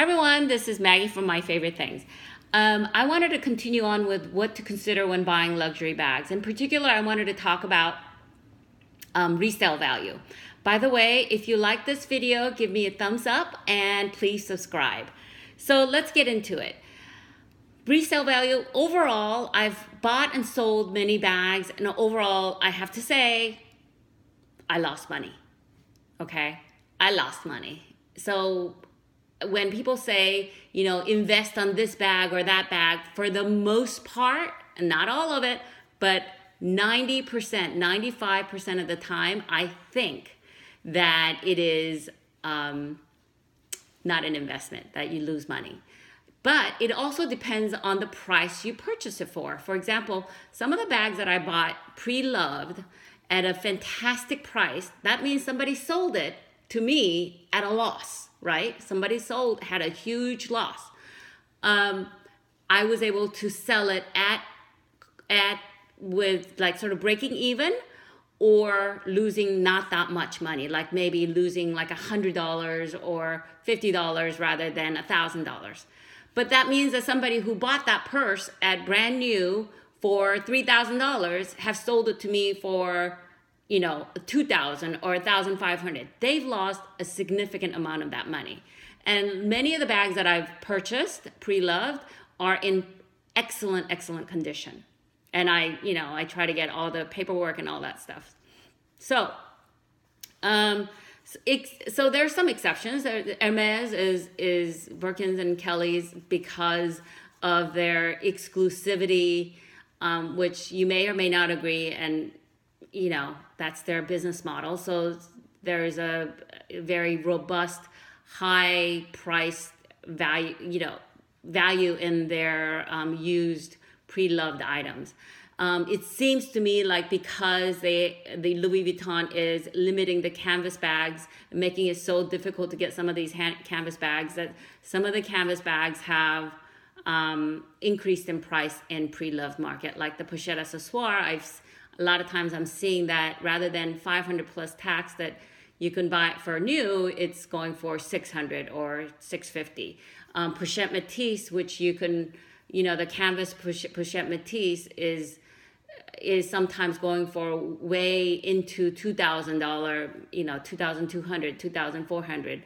everyone, this is Maggie from My Favorite Things. I wanted to continue on with what to consider when buying luxury bags. In particular, I wanted to talk about resale value. By the way, if you like this video, give me a thumbs up and please subscribe. So let's get into it. Resale value, overall, I've bought and sold many bags, and overall, I have to say, I lost money. Okay? I lost money. So when people say, invest on this bag or that bag, for the most part, not all of it, but 90%, 95% of the time, I think that it is not an investment, that you lose money. But it also depends on the price you purchase it for. For example, some of the bags that I bought pre-loved at a fantastic price, that means somebody sold it to me at a loss, right? Somebody had a huge loss. I was able to sell it with like sort of breaking even or losing not that much money, like maybe losing like $100 or $50 rather than $1,000. But that means that somebody who bought that purse at brand new for $3,000 have sold it to me for, $2,000 or $1,500. They've lost a significant amount of that money. And many of the bags that I've purchased pre-loved are in excellent, excellent condition. And I try to get all the paperwork and all that stuff. So, so there are some exceptions. Hermes is Birkins and Kelly's because of their exclusivity, which you may or may not agree, and that's their business model. So there's a very robust, high price value in their used pre-loved items. It seems to me like because the Louis Vuitton is limiting the canvas bags, making it so difficult to get some of these canvas bags, that some of the canvas bags have increased in price in pre-loved market. Like the pochette accessoire, a lot of times I'm seeing that rather than 500 plus tax that you can buy it for new, it's going for 600 or 650. Pochette Matisse, which you can, the canvas pochette Matisse is sometimes going for way into $2,000, $2,200,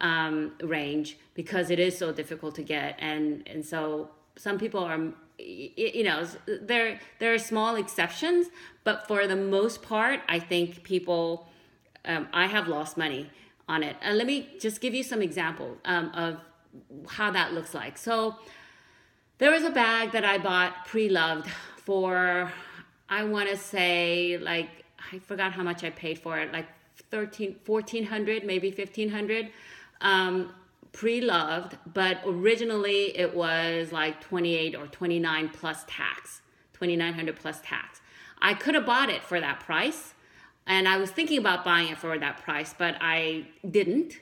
$2,400 range, because it is so difficult to get. And so some people are, there are small exceptions, but for the most part, I think people, I have lost money on it. And let me just give you some example of how that looks like. So there was a bag that I bought pre-loved for, I want to say, like, I forgot how much I paid for it, like $1,400, maybe $1,500, pre-loved, but originally it was like 28 or 29 plus tax, 2,900 plus tax. I could have bought it for that price, and I was thinking about buying it for that price, but I didn't.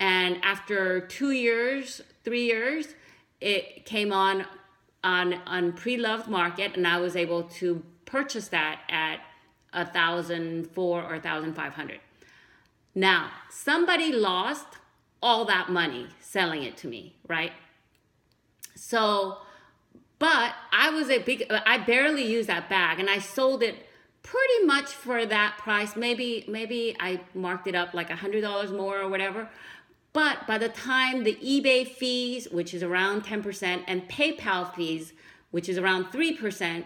And after 2 years, 3 years, it came on pre-loved market, and I was able to purchase that at $1,400 or $1,500. Now, somebody lost all that money selling it to me, right? So, but I barely used that bag, and I sold it pretty much for that price. Maybe I marked it up like $100 more or whatever. But by the time the eBay fees, which is around 10%, and PayPal fees, which is around 3%,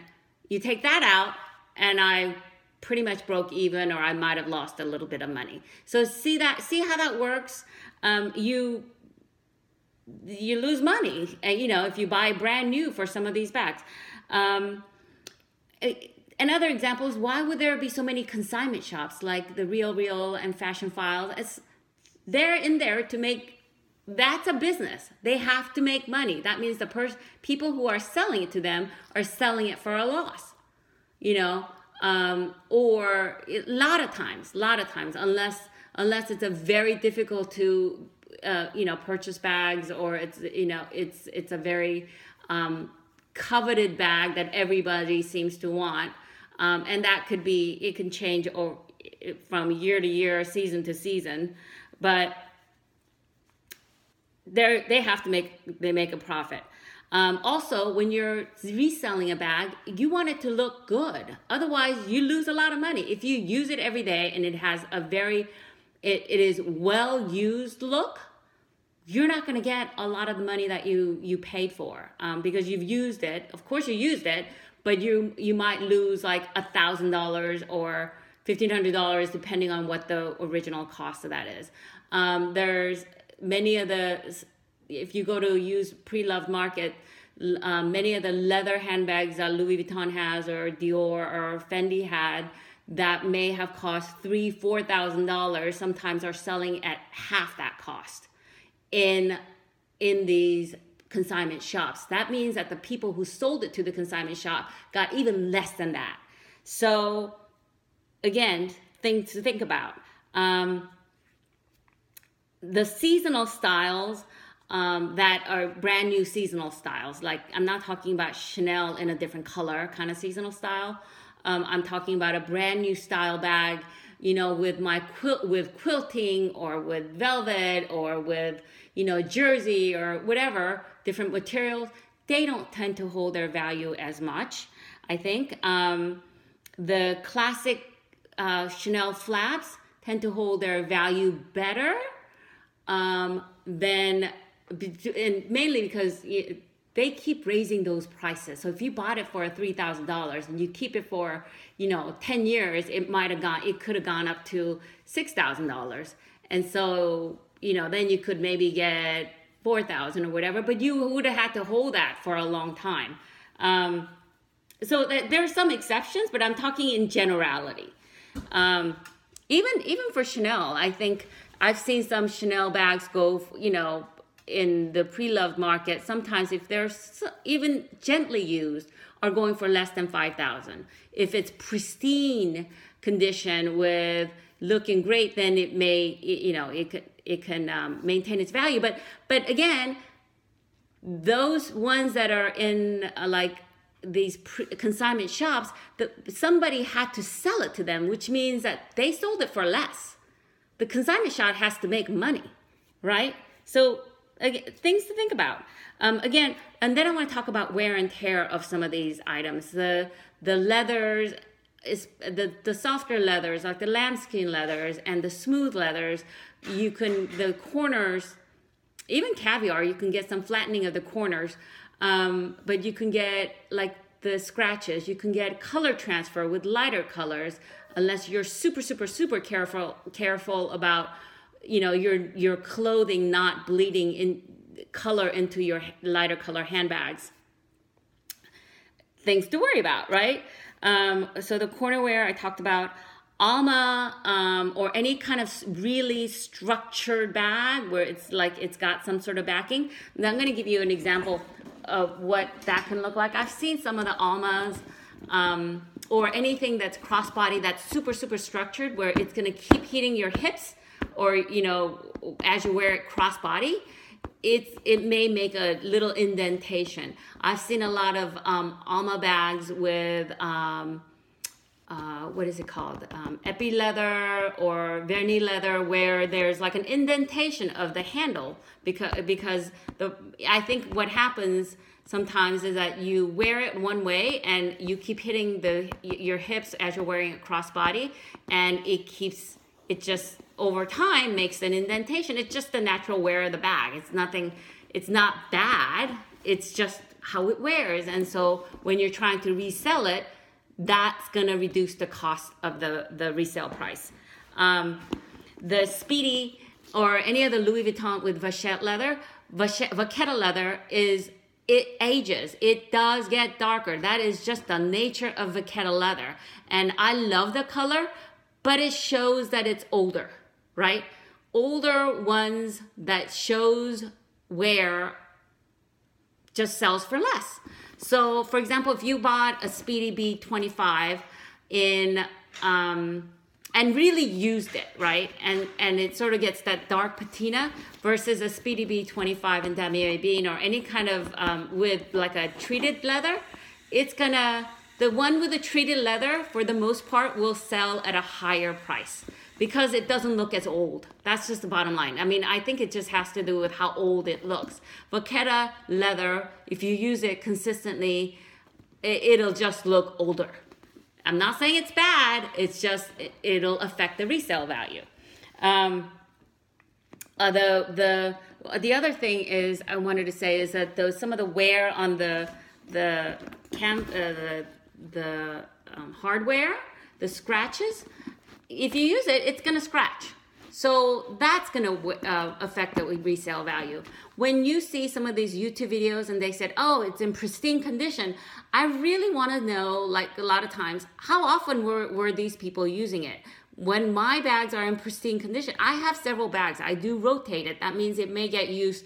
you take that out, and I pretty much broke even, or I might have lost a little bit of money. So see how that works? You lose money, if you buy brand new for some of these bags. Another example is, why would there be so many consignment shops like the Real and Fashion Files? They're in there to make, that's a business. They have to make money. That means the people who are selling it to them are selling it for a loss, or a lot of times, unless it's a very difficult to, purchase bags, or it's a very coveted bag that everybody seems to want. And that it can change from year to year, season to season. But they have to make a profit. Also, when you're reselling a bag, you want it to look good. Otherwise, you lose a lot of money. If you use it every day and it has it is well used look, you're not going to get a lot of the money that you paid for, because you've used it. Of course, you used it, but you might lose like $1,000 or $1,500 depending on what the original cost of that is. There's many of if you go to used pre-loved market, many of the leather handbags that Louis Vuitton has or Dior or Fendi had that may have cost $3,000-$4,000 sometimes are selling at half that cost in these consignment shops. That means that the people who sold it to the consignment shop got even less than that. So again, things to think about. The seasonal styles that are brand new seasonal styles, like I'm not talking about Chanel in a different color kind of seasonal style. I'm talking about a brand new style bag, with with quilting or with velvet or with, jersey or whatever, different materials. They don't tend to hold their value as much, I think. The classic Chanel flats tend to hold their value better than, and mainly because they keep raising those prices. So if you bought it for $3,000 and you keep it for 10 years, it could have gone up to $6,000, and so then you could maybe get $4,000 or whatever, but you would have had to hold that for a long time. So there are some exceptions, but I'm talking in generality. Even for Chanel, I think I've seen some Chanel bags go, in the pre-loved market. Sometimes if they're even gently used, are going for less than $5,000. If it's pristine condition with looking great, then it may, it can maintain its value. But again, those ones that are in like these consignment shops, somebody had to sell it to them, which means that they sold it for less. The consignment shop has to make money, right? So again, things to think about. Again, and then I want to talk about wear and tear of some of these items. The leathers, the softer leathers, like the lambskin leathers and the smooth leathers, the corners, even caviar, you can get some flattening of the corners, but you can get like the scratches. You can get color transfer with lighter colors, unless you're super, super, super careful about your clothing not bleeding in color into your lighter color handbags. Things to worry about, right? So the cornerware I talked about, Alma, or any kind of really structured bag where it's got some sort of backing. And I'm going to give you an example of what that can look like. I've seen some of the Almas, or anything that's crossbody that's super, super structured, where it's going to keep hitting your hips, or as you wear it crossbody, it may make a little indentation. I've seen a lot of Alma bags with what is it called, epi leather or vernis leather, where there's like an indentation of the handle, because I think what happens sometimes is that you wear it one way and you keep hitting your hips as you're wearing it crossbody, and it just over time makes an indentation. It's just the natural wear of the bag. It's not bad. It's just how it wears. And so when you're trying to resell it, that's going to reduce the cost of the resale price. The Speedy or any of the Louis Vuitton with vachette leather, vachetta leather it ages. It does get darker. That is just the nature of vachetta leather. And I love the color, but it shows that it's older, right? Older ones that shows wear just sells for less. So for example, if you bought a Speedy B25 and really used it, right? And it sort of gets that dark patina, versus a Speedy B25 in Damier Ebene or any kind of, with like a treated leather, the one with the treated leather for the most part will sell at a higher price, because it doesn't look as old. That's just the bottom line. I mean, I think it just has to do with how old it looks. Vachetta leather, if you use it consistently, it'll just look older. I'm not saying it's bad, it's just it'll affect the resale value. The other thing is I wanted to say is that some of the wear on the hardware, the scratches, if you use it, it's going to scratch. So that's going to affect the resale value. When you see some of these YouTube videos and they said, oh, it's in pristine condition, I really want to know, like a lot of times, how often were these people using it? When my bags are in pristine condition, I have several bags. I do rotate it. That means it may get used,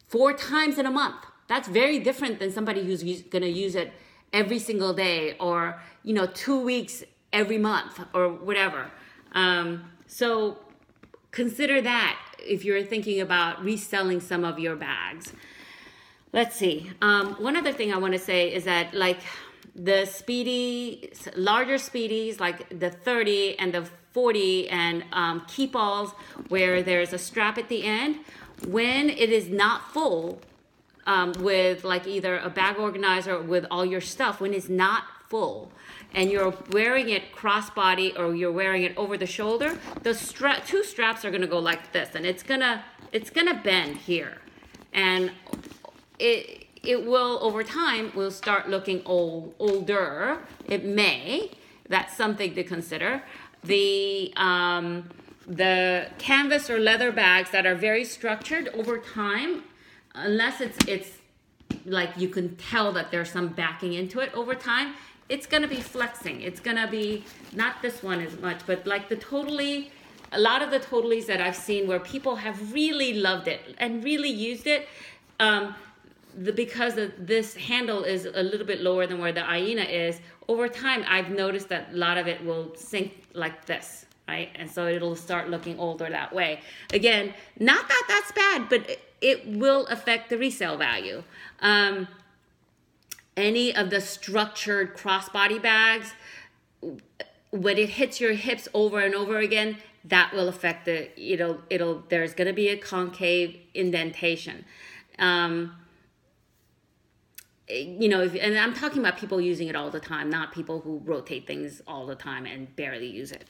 4 times in a month. That's very different than somebody who's going to use it every single day or, 2 weeks every month or whatever. So consider that if you're thinking about reselling some of your bags. Let's see. One other thing I want to say is that like the larger speedies, like the 30 and the 40 and keep alls where there's a strap at the end, when it is not full with like either a bag organizer or with all your stuff, when it's not full and you're wearing it crossbody or you're wearing it over the shoulder, the two straps are going to go like this, and it's gonna bend here, and it will over time will start looking older. It may. That's something to consider. The canvas or leather bags that are very structured over time, unless it's like you can tell that there's some backing into it over time, it's going to be flexing. It's going to be, not this one as much, but like a lot of the totalies that I've seen where people have really loved it and really used it, because this handle is a little bit lower than where the Aina is, over time I've noticed that a lot of it will sink like this, right? And so it'll start looking older that way. Again, not that that's bad, but it will affect the resale value. Any of the structured crossbody bags, when it hits your hips over and over again, that will affect there's going to be a concave indentation. And I'm talking about people using it all the time, not people who rotate things all the time and barely use it.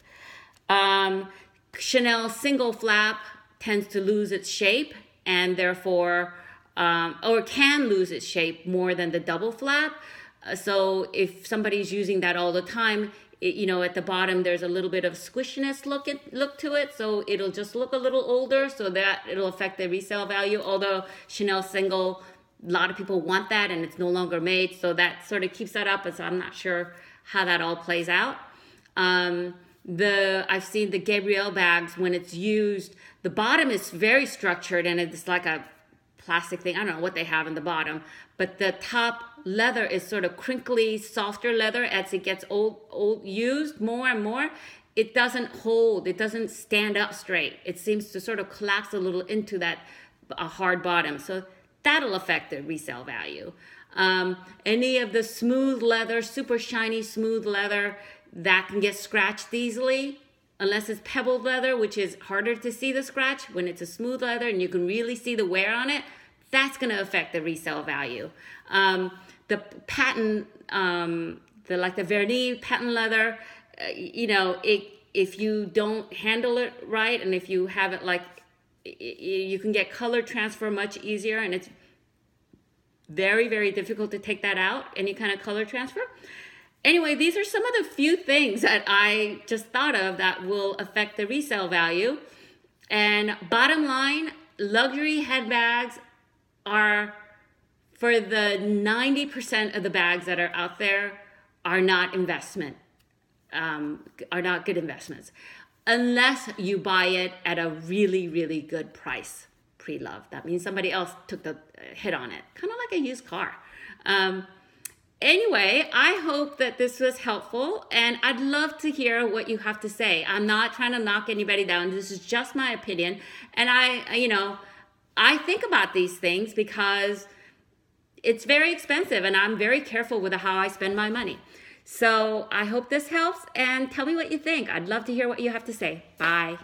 Chanel single flap tends to lose its shape and therefore, or can lose its shape more than the double flap. So if somebody's using that all the time, at the bottom there's a little bit of squishiness look to it, so it'll just look a little older, so that it'll affect the resale value. Although Chanel single, a lot of people want that and it's no longer made, so that sort of keeps that up, and so I'm not sure how that all plays out. I've seen the Gabrielle bags, when it's used, the bottom is very structured and it's like a plastic thing. I don't know what they have in the bottom, but the top leather is sort of crinkly, softer leather. As it gets used more and more, it doesn't hold, it doesn't stand up straight. It seems to sort of collapse a little into that hard bottom. So that'll affect the resale value. Any of the smooth leather, super shiny smooth leather, that can get scratched easily, unless it's pebbled leather, which is harder to see the scratch. When it's a smooth leather and you can really see the wear on it, that's going to affect the resale value. The patent, the Vernis patent leather, if you don't handle it right, and if you have it you can get color transfer much easier, and it's very, very difficult to take that out, any kind of color transfer. Anyway, these are some of the few things that I just thought of that will affect the resale value. And bottom line, luxury handbags are, for the 90% of the bags that are out there, are not not good investments, unless you buy it at a really, really good price, pre-loved. That means somebody else took the hit on it, kind of like a used car. Anyway, I hope that this was helpful, and I'd love to hear what you have to say. I'm not trying to knock anybody down. This is just my opinion. And I think about these things because it's very expensive, and I'm very careful with how I spend my money. So I hope this helps, and tell me what you think. I'd love to hear what you have to say. Bye.